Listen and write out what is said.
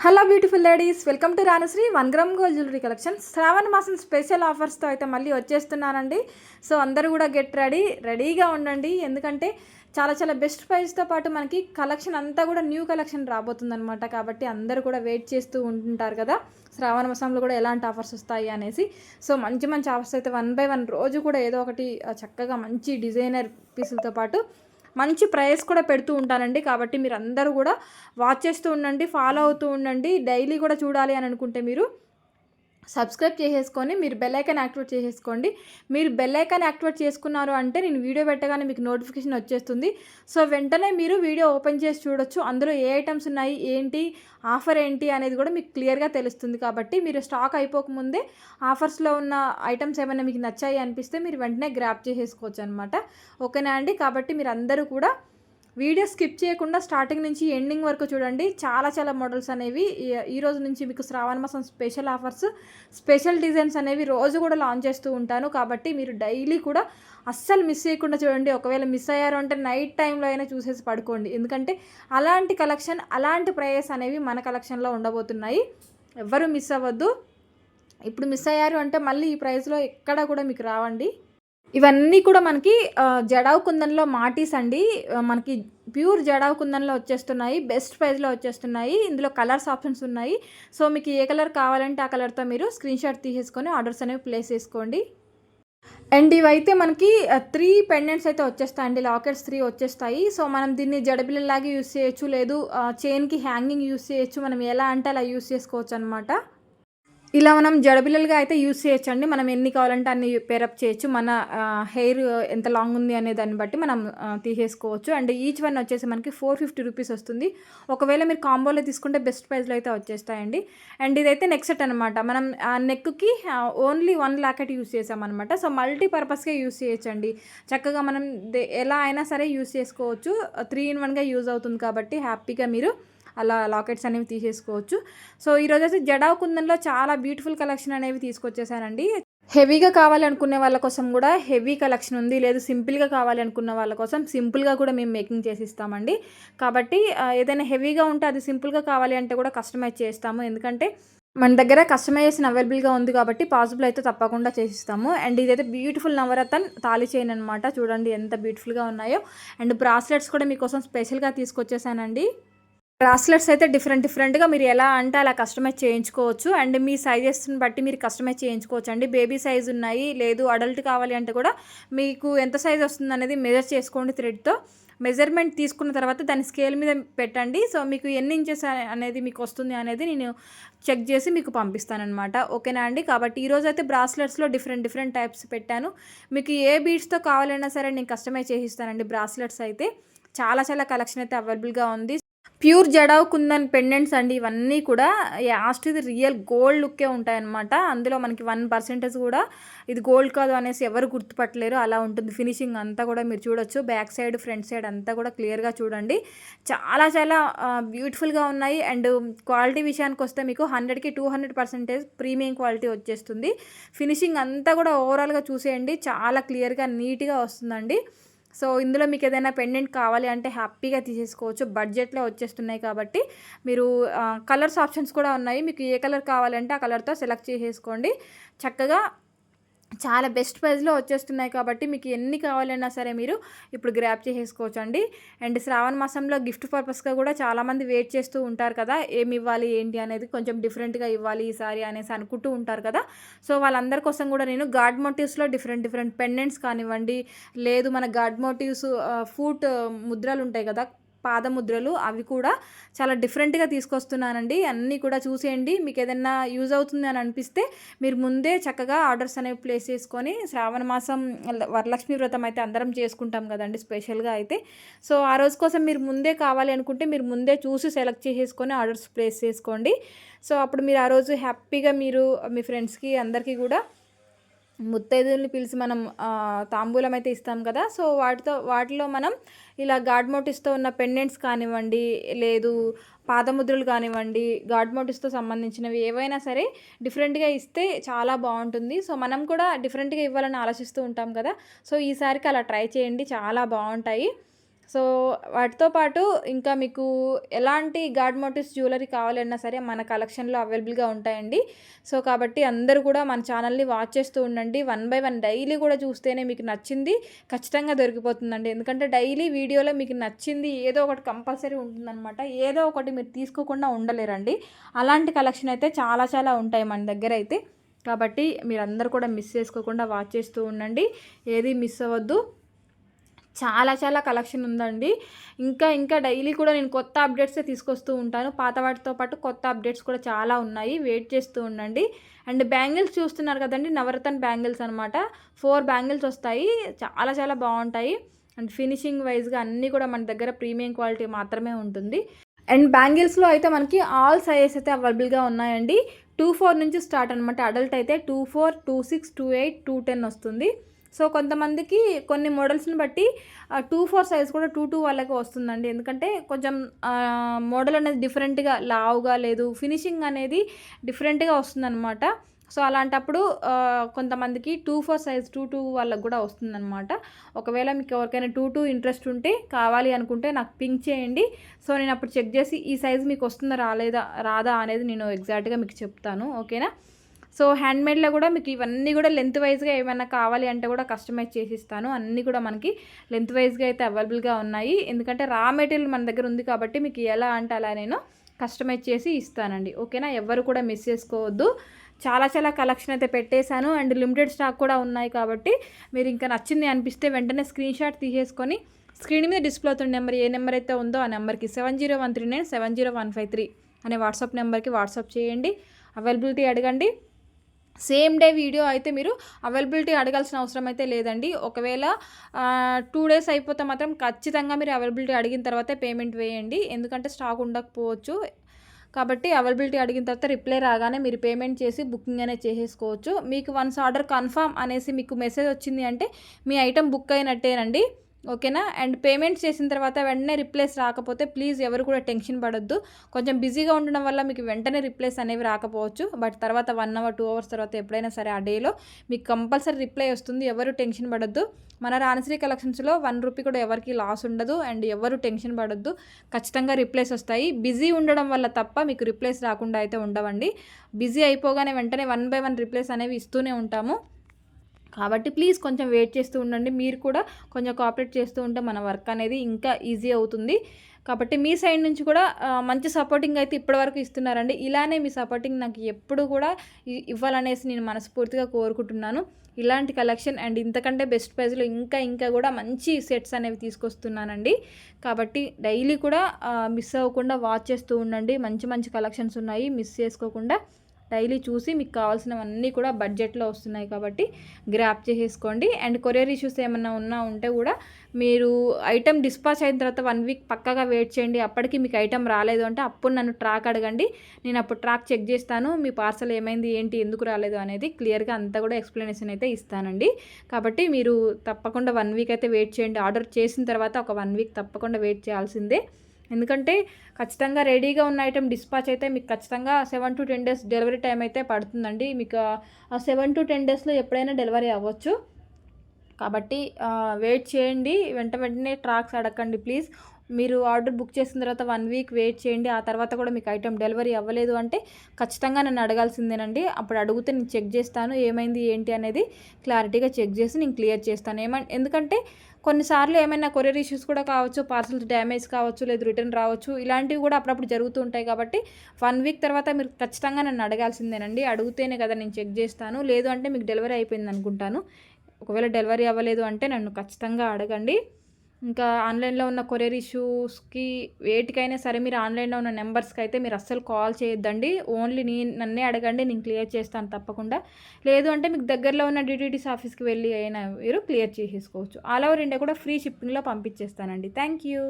Hello beautiful ladies, welcome to Ranushree 1 gram gold jewellery collections. శ్రావణ మాసం special ఆఫర్స్తో అయితే మళ్ళీ వచ్చేస్తున్నానండి. సో అందరూ కూడా రెడీగా ఉండండి. ఎందుకంటే చాలా చాలా బెస్ట్ ప్రైస్తో పాటు మనకి కలెక్షన్ అంతా కూడా న్యూ కలెక్షన్ రాబోతుందనమాట. కాబట్టి అందరూ కూడా వెయిట్ చేస్తూ ఉంటుంటారు కదా, శ్రావణ మాసంలో కూడా ఎలాంటి ఆఫర్స్ వస్తాయి అనేసి. సో మంచి మంచి ఆఫర్స్ అయితే 1 by 1 రోజు కూడా ఏదో ఒకటి చక్కగా మంచి డిజైనర్ పీసులతో పాటు మంచి ప్రైస్ కూడా పెడుతూ ఉంటానండి. కాబట్టి మీరు అందరూ కూడా వాచ్ చేస్తూ ఉండండి, ఫాలో అవుతూ ఉండండి. డైలీ కూడా చూడాలి అని అనుకుంటే మీరు సబ్స్క్రైబ్ చేసేసుకొని మీరు బెల్ ఐకాన్ యాక్టివేట్ చేసేసుకోండి. మీరు బెల్ ఐకాన్ యాక్టివేట్ చేసుకున్నారు అంటే నేను వీడియో పెట్టగానే మీకు నోటిఫికేషన్ వచ్చేస్తుంది. సో వెంటనే మీరు వీడియో ఓపెన్ చేసి చూడొచ్చు. అందులో ఏ ఐటమ్స్ ఉన్నాయి, ఏంటి ఆఫర్ ఏంటి అనేది కూడా మీకు క్లియర్గా తెలుస్తుంది. కాబట్టి మీరు స్టాక్ అయిపోకముందే ఆఫర్స్లో ఉన్న ఐటమ్స్ ఏమైనా మీకు నచ్చాయి అనిపిస్తే మీరు వెంటనే గ్రాప్ చేసేసుకోవచ్చు అనమాట. ఓకేనా అండి? కాబట్టి మీరు అందరూ కూడా వీడియో స్కిప్ చేయకుండా స్టార్టింగ్ నుంచి ఎండింగ్ వరకు చూడండి. చాలా చాలా మోడల్స్ అనేవి ఈ రోజు నుంచి మీకు శ్రావణ మాసం స్పెషల్ ఆఫర్స్, స్పెషల్ డిజైన్స్ అనేవి రోజు కూడా లాంచ్ చేస్తూ ఉంటాను. కాబట్టి మీరు డైలీ కూడా అస్సలు మిస్ చేయకుండా చూడండి. ఒకవేళ మిస్ అయ్యారు అంటే నైట్ టైంలో అయినా చూసేసి పడుకోండి. ఎందుకంటే అలాంటి కలెక్షన్, అలాంటి ప్రైస్ అనేవి మన కలెక్షన్లో ఉండబోతున్నాయి. ఎవ్వరూ మిస్ అవ్వద్దు. ఇప్పుడు మిస్ అయ్యారు అంటే మళ్ళీ ఈ ప్రైస్లో ఎక్కడా కూడా మీకు రావండి. ఇవన్నీ కూడా మనకి జడావు కుందన్లో మాటీస్ అండి. మనకి ప్యూర్ జడావు కుందన్లో వచ్చేస్తున్నాయి, బెస్ట్ ప్రైస్లో వచ్చేస్తున్నాయి. ఇందులో కలర్స్ ఆప్షన్స్ ఉన్నాయి. సో మీకు ఏ కలర్ కావాలంటే ఆ కలర్తో మీరు స్క్రీన్ షాట్ తీసేసుకొని ఆర్డర్స్ అనేవి ప్లేస్ చేసుకోండి. అండ్ ఇవైతే మనకి 3 పెండెంట్స్ అయితే వచ్చేస్తాయండి. లాకెట్స్ 3 వచ్చేస్తాయి. సో మనం దీన్ని జడబిల్లలాగా యూస్ చేయొచ్చు, లేదు చైన్కి హ్యాంగింగ్ యూస్ చేయొచ్చు. మనం ఎలా అంటే అలా యూస్ చేసుకోవచ్చు అనమాట. ఇలా మనం జడబిల్లలుగా అయితే యూస్ చేయొచ్చండి. మనం ఎన్ని కావాలంటే అన్ని పేరప్ చేయొచ్చు. మన హెయిర్ ఎంత లాంగ్ ఉంది అనే దాన్ని బట్టి మనం తీసేసుకోవచ్చు. అండ్ ఈచ్ వన్ వచ్చేసి మనకి 450 రూపీస్ వస్తుంది. ఒకవేళ మీరు కాంబోలో తీసుకుంటే బెస్ట్ ప్రైస్లో అయితే వచ్చేస్తాయండి. అండ్ ఇదైతే నెక్ సెట్ అనమాట. మనం నెక్కి ఓన్లీ 1 లాకెట్ యూస్ చేసామన్నమాట. సో మల్టీపర్పస్గా యూస్ చేయొచ్చండి. చక్కగా మనం ఎలా అయినా సరే యూస్ చేసుకోవచ్చు. 3 in 1గా యూజ్ అవుతుంది. కాబట్టి హ్యాపీగా మీరు అలా లాకెట్స్ అనేవి తీసేసుకోవచ్చు. సో ఈరోజు అయితే జడావు కుందన్లో చాలా బ్యూటిఫుల్ కలెక్షన్ అనేవి తీసుకొచ్చేసానండి. హెవీగా కావాలి అనుకునే వాళ్ళ కోసం కూడా హెవీ కలెక్షన్ ఉంది, లేదు సింపుల్గా కావాలి అనుకున్న వాళ్ళ కోసం సింపుల్గా కూడా మేము మేకింగ్ చేసి ఇస్తామండి. కాబట్టి ఏదైనా హెవీగా ఉంటే అది సింపుల్గా కావాలి అంటే కూడా కస్టమైజ్ చేస్తాము. ఎందుకంటే మన దగ్గర కస్టమైజేషన్ అవైలబుల్గా ఉంది కాబట్టి పాసిబుల్ అయితే తప్పకుండా చేసిస్తాము. అండ్ ఇదైతే బ్యూటిఫుల్ నవరత్న తాళి చైన్ అనమాట. చూడండి ఎంత బ్యూటిఫుల్గా ఉన్నాయో. అండ్ బ్రాస్లెట్స్ కూడా మీకోసం స్పెషల్గా తీసుకొచ్చేసానండి. బ్రాస్లెట్స్ అయితే డిఫరెంట్గా మీరు ఎలా అంటే అలా కస్టమైజ్ చేయించుకోవచ్చు. అండ్ మీ సైజెస్ని బట్టి మీరు కస్టమైజ్ చేయించుకోవచ్చు అండి. బేబీ సైజ్ ఉన్నాయి, లేదు అడల్ట్ కావాలి అంటే కూడా మీకు ఎంత సైజ్ వస్తుంది అనేది మెజర్ చేసుకోండి. థ్రెడ్తో మెజర్మెంట్ తీసుకున్న తర్వాత దాన్ని స్కేల్ మీద పెట్టండి. సో మీకు ఎన్ని ఇంచెస్ అనేది మీకు వస్తుంది అనేది నేను చెక్ చేసి మీకు పంపిస్తానమాట. ఓకేనా అండి? కాబట్టి ఈరోజు అయితే బ్రాస్లెట్స్లో డిఫరెంట్ టైప్స్ పెట్టాను. మీకు ఏ బీడ్స్తో కావాలన్నా సరే నేను కస్టమైజ్ చేసిస్తానండి. బ్రాస్లెట్స్ అయితే చాలా కలెక్షన్ అయితే అవైలబుల్గా ఉంది. ప్యూర్ జడావు కుందన్ పెండెంట్స్ అండి. ఇవన్నీ కూడా లాస్ట్ ఇది రియల్ గోల్డ్ లుక్కే ఉంటాయన్నమాట. అందులో మనకి 1% కూడా ఇది గోల్డ్ కాదు అనేసి ఎవరు గుర్తుపట్టలేరు, అలా ఉంటుంది ఫినిషింగ్ అంతా కూడా. మీరు చూడొచ్చు బ్యాక్ సైడ్, ఫ్రంట్ సైడ్ అంతా కూడా క్లియర్గా చూడండి. చాలా బ్యూటిఫుల్గా ఉన్నాయి. అండ్ క్వాలిటీ విషయానికి వస్తే మీకు 100కి 200% ప్రీమియం క్వాలిటీ వచ్చేస్తుంది. ఫినిషింగ్ అంతా కూడా ఓవరాల్గా చూసేయండి, చాలా క్లియర్గా నీట్గా వస్తుందండి. సో ఇందులో మీకు ఏదైనా పెండెంట్ కావాలి అంటే హ్యాపీగా తీసేసుకోవచ్చు. బడ్జెట్లో వచ్చేస్తున్నాయి కాబట్టి మీరు కలర్స్ ఆప్షన్స్ కూడా ఉన్నాయి. మీకు ఏ కలర్ కావాలంటే ఆ కలర్తో సెలెక్ట్ చేసేసుకోండి. చక్కగా చాలా బెస్ట్ ప్రైస్లో వచ్చేస్తున్నాయి కాబట్టి మీకు ఎన్ని కావాలన్నా సరే మీరు ఇప్పుడు గ్రాప్ చేసేసుకోవచ్చు అండి. అండ్ శ్రావణ మాసంలో గిఫ్ట్ పర్పస్గా కూడా చాలామంది వెయిట్ చేస్తూ ఉంటారు కదా, ఏమి ఇవ్వాలి ఏంటి అనేది కొంచెం డిఫరెంట్గా ఇవ్వాలి ఈసారి అనేసి అనుకుంటూ ఉంటారు కదా. సో వాళ్ళందరి కోసం కూడా నేను గాడ్ మోటివ్స్లో డిఫరెంట్ పెండెంట్స్ కానివ్వండి, లేదు మన గాడ్ మోటివ్స్ ఫూట్ ముద్రలు ఉంటాయి కదా, పాదముద్రలు, అవి కూడా చాలా డిఫరెంట్గా తీసుకొస్తున్నానండి. అన్నీ కూడా చూసేయండి. మీకు ఏదైనా యూజ్ అవుతుంది అని అనిపిస్తే మీరు ముందే చక్కగా ఆర్డర్స్ అనేవి ప్లేస్ చేసుకొని, శ్రావణ మాసం వరలక్ష్మి వ్రతం అయితే అందరం చేసుకుంటాం కదండి స్పెషల్గా అయితే. సో ఆ రోజు కోసం మీరు ముందే కావాలి అనుకుంటే మీరు ముందే చూసి సెలెక్ట్ చేసేసుకొని ఆర్డర్స్ ప్లేస్ చేసుకోండి. సో అప్పుడు మీరు ఆ రోజు హ్యాపీగా మీరు మీ ఫ్రెండ్స్కి అందరికీ కూడా ముత్తైదుల్ని పిలిచి మనం తాంబూలం అయితే ఇస్తాం కదా. సో వాటిలో మనం ఇలా గాడ్ మోటివ్స్తో ఉన్న పెండెంట్స్ కానివ్వండి, లేదు పాదముద్రలు కానివ్వండి, గాడ్ మోటివ్స్తో సంబంధించినవి ఏవైనా సరే డిఫరెంట్గా ఇస్తే చాలా బాగుంటుంది. సో మనం కూడా డిఫరెంట్గా ఇవ్వాలని ఆలోచిస్తూ ఉంటాం కదా. సో ఈసారికి అలా ట్రై చేయండి, చాలా బాగుంటాయి. సో వాటితో పాటు ఇంకా మీకు ఎలాంటి గాడ్ మోటివ్స్ జ్యువెలరీ కావాలన్నా సరే మన కలెక్షన్లో అవైలబుల్గా ఉంటాయండి. సో కాబట్టి అందరూ కూడా మన ఛానల్ని వాచ్ చేస్తూ ఉండండి. 1 బై 1 డైలీ కూడా చూస్తేనే మీకు నచ్చింది ఖచ్చితంగా దొరికిపోతుందండి. ఎందుకంటే డైలీ వీడియోలో మీకు నచ్చింది ఏదో ఒకటి కంపల్సరీ ఉంటుందన్నమాట. ఏదో ఒకటి మీరు తీసుకోకుండా ఉండలేరండి. అలాంటి కలెక్షన్ అయితే చాలా చాలా ఉంటాయి మన దగ్గర అయితే. కాబట్టి మీరందరూ కూడా మిస్ చేసుకోకుండా వాచ్ చేస్తూ ఉండండి, ఏది మిస్ అవ్వద్దు. చాలా చాలా కలెక్షన్ ఉందండి. ఇంకా డైలీ కూడా నేను కొత్త అప్డేట్సే తీసుకొస్తూ ఉంటాను. పాత వాటితో పాటు కొత్త అప్డేట్స్ కూడా చాలా ఉన్నాయి, వెయిట్ చేస్తూ ఉండండి. అండ్ బ్యాంగిల్స్ చూస్తున్నారు కదండి, నవరత్న బ్యాంగిల్స్ అనమాట. 4 బ్యాంగిల్స్ వస్తాయి, చాలా చాలా బాగుంటాయి. అండ్ ఫినిషింగ్ వైజ్గా అన్నీ కూడా మన దగ్గర ప్రీమియం క్వాలిటీ మాత్రమే ఉంటుంది. అండ్ బ్యాంగిల్స్లో అయితే మనకి ఆల్ సైజెస్ అయితే అవైలబుల్గా ఉన్నాయండి. 2-4 నుంచి స్టార్ట్ అనమాట. అడల్ట్ అయితే 2-4, 2-6, 2-8, 2-10 వస్తుంది. సో కొంతమందికి కొన్ని మోడల్స్ని బట్టి 2-4 సైజ్ కూడా 2-2 వాళ్ళకి వస్తుందండి. ఎందుకంటే కొంచెం మోడల్ అనేది డిఫరెంట్గా లావుగా లేదు, ఫినిషింగ్ అనేది డిఫరెంట్గా వస్తుందన్నమాట. సో అలాంటప్పుడు కొంతమందికి 2-4 సైజ్ 2-2 వాళ్ళకి కూడా వస్తుందన్నమాట. ఒకవేళ మీకు ఎవరికైనా 2-2 ఇంట్రెస్ట్ ఉంటే, కావాలి అనుకుంటే నాకు పింక్ చేయండి. సో నేను అప్పుడు చెక్ చేసి ఈ సైజ్ మీకు వస్తుందా రాదా అనేది నేను ఎగ్జాక్ట్గా మీకు చెప్తాను, ఓకేనా. సో హ్యాండ్మేడ్లో కూడా మీకు ఇవన్నీ కూడా లెంత్ వైజ్గా ఏమైనా కావాలి అంటే కూడా కస్టమైజ్ చేసిస్తాను. అన్నీ కూడా మనకి లెంత్ వైజ్గా అయితే అవైలబుల్గా ఉన్నాయి. ఎందుకంటే రా మెటీరియల్ మన దగ్గర ఉంది కాబట్టి మీకు ఎలా అంటే అలా నేను కస్టమైజ్ చేసి ఇస్తానండి, ఓకేనా. ఎవరు కూడా మిస్ చేసుకోవద్దు. చాలా చాలా కలెక్షన్ అయితే పెట్టేశాను. అండ్ లిమిటెడ్ స్టాక్ కూడా ఉన్నాయి కాబట్టి మీరు ఇంకా నచ్చింది అనిపిస్తే వెంటనే స్క్రీన్ షాట్ తీసేసుకొని స్క్రీన్ మీద డిస్ప్లే అవుతున్న నెంబర్ ఏ నెంబర్ అయితే ఉందో ఆ నెంబర్కి 7013970153 అనే వాట్సాప్ నెంబర్కి వాట్సాప్ చేయండి. అవైలబిలిటీ అడగండి. సేమ్ డే వీడియో అయితే మీరు అవైలబిలిటీ అడగాల్సిన అవసరం అయితే లేదండి. ఒకవేళ 2 డేస్ అయిపోతే మాత్రం ఖచ్చితంగా మీరు అవైలబిలిటీ అడిగిన తర్వాతే పేమెంట్ వేయండి. ఎందుకంటే స్టాక్ ఉండకపోవచ్చు. కాబట్టి అవైలబిలిటీ అడిగిన తర్వాత రిప్లై రాగానే మీరు పేమెంట్ చేసి బుకింగ్ అనేది చేసేసుకోవచ్చు. మీకు వన్స్ ఆర్డర్ కన్ఫర్మ్ అనేసి మీకు మెసేజ్ వచ్చింది అంటే మీ ఐటెం బుక్ అయినట్టేనండి, ఓకేనా. అండ్ పేమెంట్ చేసిన తర్వాత వెంటనే రిప్లేస్ రాకపోతే ప్లీజ్ ఎవరు కూడా టెన్షన్ పడొద్దు. కొంచెం బిజీగా ఉండడం వల్ల మీకు వెంటనే రిప్లేస్ అనేవి రాకపోవచ్చు. బట్ తర్వాత 1 అవర్ 2 అవర్స్ తర్వాత ఎప్పుడైనా సరే ఆ డేలో మీకు కంపల్సరీ రిప్లై వస్తుంది. ఎవరు టెన్షన్ పడొద్దు. మన రాణిశ్రీ కలెక్షన్స్లో 1 రూపీ కూడా ఎవరికి లాస్ ఉండదు. అండ్ ఎవరు టెన్షన్ పడొద్దు, ఖచ్చితంగా రిప్లేస్ వస్తాయి. బిజీ ఉండడం వల్ల తప్ప మీకు రిప్లేస్ రాకుండా అయితే ఉండవండి. బిజీ అయిపోగానే వెంటనే 1 బై 1 రిప్లేస్ అనేవి ఇస్తూనే ఉంటాము. కాబట్టి ప్లీజ్ కొంచెం వెయిట్ చేస్తూ ఉండండి. మీరు కూడా కొంచెం కోఆపరేట్ చేస్తూ ఉంటే మన వర్క్ అనేది ఇంకా ఈజీ అవుతుంది. కాబట్టి మీ సైడ్ నుంచి కూడా మంచి సపోర్టింగ్ అయితే ఇప్పటివరకు ఇస్తున్నారండి. ఇలానే మీ సపోర్టింగ్ నాకు ఎప్పుడు కూడా ఇవ్వాలనేసి నేను మనస్ఫూర్తిగా కోరుకుంటున్నాను. ఇలాంటి కలెక్షన్ అండ్ ఇంతకంటే బెస్ట్ ప్రైస్లో ఇంకా కూడా మంచి సెట్స్ అనేవి తీసుకొస్తున్నానండి. కాబట్టి డైలీ కూడా మిస్ అవ్వకుండా వాచ్ చేస్తూ ఉండండి. మంచి కలెక్షన్స్ ఉన్నాయి, మిస్ చేసుకోకుండా డైలీ చూసి మీకు కావాల్సినవన్నీ కూడా బడ్జెట్లో వస్తున్నాయి కాబట్టి గ్రాప్ చేసేసుకోండి. అండ్ కొరియర్ ఇష్యూస్ ఏమన్నా ఉంటే కూడా మీరు ఐటెం డిస్పాచ్ అయిన తర్వాత 1 వీక్ పక్కాగా వెయిట్ చేయండి. అప్పటికి మీకు ఐటెం రాలేదు అంటే అప్పుడు నన్ను ట్రాక్ అడగండి. నేను అప్పుడు ట్రాక్ చెక్ చేస్తాను. మీ పార్సల్ ఏమైంది, ఏంటి, ఎందుకు రాలేదు అనేది క్లియర్గా అంతా కూడా ఎక్స్ప్లెనేషన్ అయితే ఇస్తానండి. కాబట్టి మీరు తప్పకుండా 1 వీక్ అయితే వెయిట్ చేయండి. ఆర్డర్ చేసిన తర్వాత ఒక 1 వీక్ తప్పకుండా వెయిట్ చేయాల్సిందే. ఎందుకంటే ఖచ్చితంగా రెడీగా ఉన్న ఐటెం డిస్పాచ్ అయితే మీకు ఖచ్చితంగా 7 to 10 డేస్ డెలివరీ టైం అయితే పడుతుందండి. మీకు ఆ 7 to 10 డేస్లో ఎప్పుడైనా డెలివరీ అవ్వచ్చు. కాబట్టి వెయిట్ చేయండి. వెంటనే ట్రాక్స్ అడగండి ప్లీజ్. మీరు ఆర్డర్ బుక్ చేసిన తర్వాత 1 వీక్ వెయిట్ చేయండి. ఆ తర్వాత కూడా మీకు ఐటెం డెలివరీ అవ్వలేదు అంటే ఖచ్చితంగా నన్ను అడగాల్సిందేనండి. అప్పుడు అడిగితే నేను చెక్ చేస్తాను ఏమైంది ఏంటి అనేది క్లారిటీగా చెక్ చేసి నేను క్లియర్ చేస్తాను. ఎందుకంటే కొన్నిసార్లు ఏమైనా కొరియర్ ఇష్యూస్ కూడా కావచ్చు, పార్సల్స్ డ్యామేజ్ కావచ్చు, లేదు రిటర్న్ రావచ్చు. ఇలాంటివి కూడా అప్పుడప్పుడు జరుగుతూ ఉంటాయి. కాబట్టి 1 వీక్ తర్వాత మీరు ఖచ్చితంగా నన్ను అడగాల్సిందేనండి. అడిగితేనే కదా నేను చెక్ చేస్తాను. లేదు అంటే మీకు డెలివరీ అయిపోయింది అనుకుంటాను. ఒకవేళ డెలివరీ అవ్వలేదు అంటే నన్ను ఖచ్చితంగా అడగండి. ఇంకా ఆన్లైన్లో ఉన్న కొరియర్ ఇష్యూస్కి వేటికైనా సరే మీరు ఆన్లైన్లో ఉన్న నెంబర్స్కి అయితే మీరు అస్సలు కాల్ చేయొద్దండి. ఓన్లీ నన్నే అడగండి, నేను క్లియర్ చేస్తాను తప్పకుండా. లేదు అంటే మీకు దగ్గరలో ఉన్న డిటిడిసి ఆఫీస్కి వెళ్ళి అయినా మీరు క్లియర్ చేసేసుకోవచ్చు. ఆల్ ఓవర్ ఇండియా కూడా ఫ్రీ షిప్పింగ్లో పంపించేస్తానండి. Thank you.